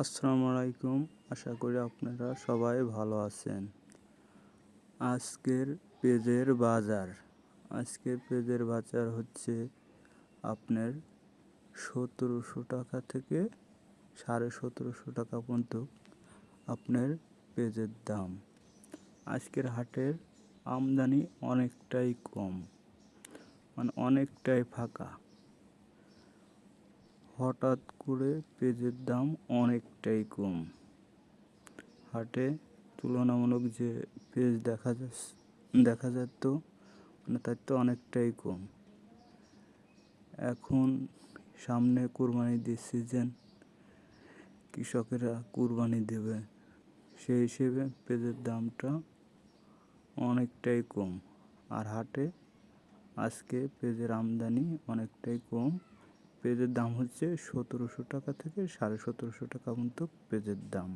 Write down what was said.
আসসালামু আলাইকুম। আশা করি আপনারা সবাই ভালো আছেন। আজকের পেঁয়াজের বাজার হচ্ছে আপনার ১৭০০ টাকা থেকে ১৭৫০ টাকা পর্যন্ত আপনার পেঁয়াজের দাম। আজকের হাটের আমদানি অনেকটাই কম, মানে অনেকটাই ফাঁকা। হঠাৎ করে পেঁয়াজের দাম অনেকটাই কম। হাটে তুলনামূলক যে পেঁয়াজ দেখা যেত, মানে তার তো অনেকটাই কম। এখন সামনে কুরবানির সিজন, কৃষকেরা কুরবানি দেবে, সেই হিসেবে পেঁয়াজের দামটা অনেকটাই কম। আর হাটে আজকে পেঁয়াজের আমদানি অনেকটাই কম। পেঁয়াজের দাম হচ্ছে ১৭০০ টাকা থেকে ১৭৫০ টাকা পর্যন্ত পেঁয়াজের দাম।